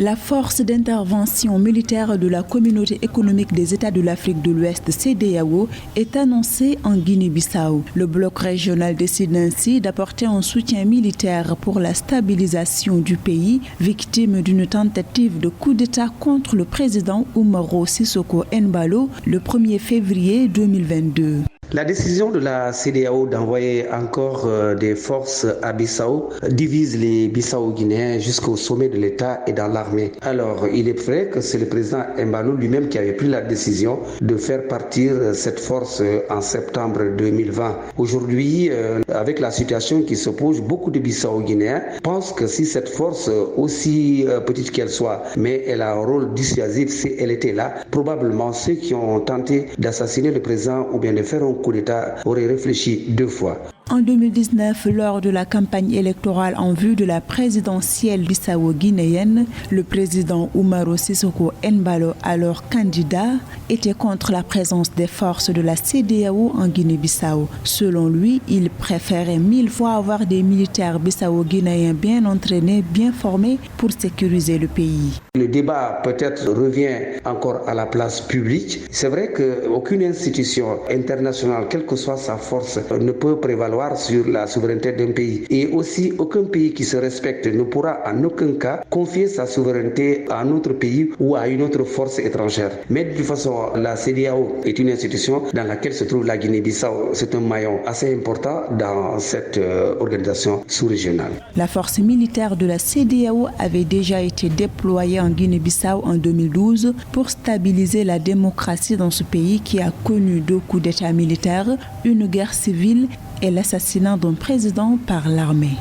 La force d'intervention militaire de la Communauté économique des États de l'Afrique de l'Ouest, CEDEAO, est annoncée en Guinée-Bissau. Le bloc régional décide ainsi d'apporter un soutien militaire pour la stabilisation du pays, victime d'une tentative de coup d'État contre le président Umaro Sissoco Embalo le 1er février 2022. La décision de la CEDEAO d'envoyer encore des forces à Bissau divise les Bissau-Guinéens jusqu'au sommet de l'État et dans l'armée. Alors, il est vrai que c'est le président Embalo lui-même qui avait pris la décision de faire partir cette force en septembre 2020. Aujourd'hui, avec la situation qui se pose, beaucoup de Bissau-Guinéens pensent que si cette force, aussi petite qu'elle soit, mais elle a un rôle dissuasif si elle était là, probablement ceux qui ont tenté d'assassiner le président ou bien de faire un coup d'État auraient réfléchi 2 fois. En 2019, lors de la campagne électorale en vue de la présidentielle bissau-guinéenne, le président Umaro Sissoco Embalo, alors candidat, était contre la présence des forces de la CEDEAO en Guinée-Bissau. Selon lui, il préférait 1000 fois avoir des militaires bissau-guinéens bien entraînés, bien formés pour sécuriser le pays. Le débat peut-être revient encore à la place publique. C'est vrai qu'aucune institution internationale, quelle que soit sa force, ne peut prévaloir sur la souveraineté d'un pays. Et aussi, aucun pays qui se respecte ne pourra en aucun cas confier sa souveraineté à un autre pays ou à une autre force étrangère. Mais de toute façon, la CEDEAO est une institution dans laquelle se trouve la Guinée-Bissau. C'est un maillon assez important dans cette organisation sous-régionale. La force militaire de la CEDEAO avait déjà été déployée en Guinée-Bissau en 2012 pour stabiliser la démocratie dans ce pays qui a connu 2 coups d'État militaires, une guerre civile et l'assassinat d'un président par l'armée.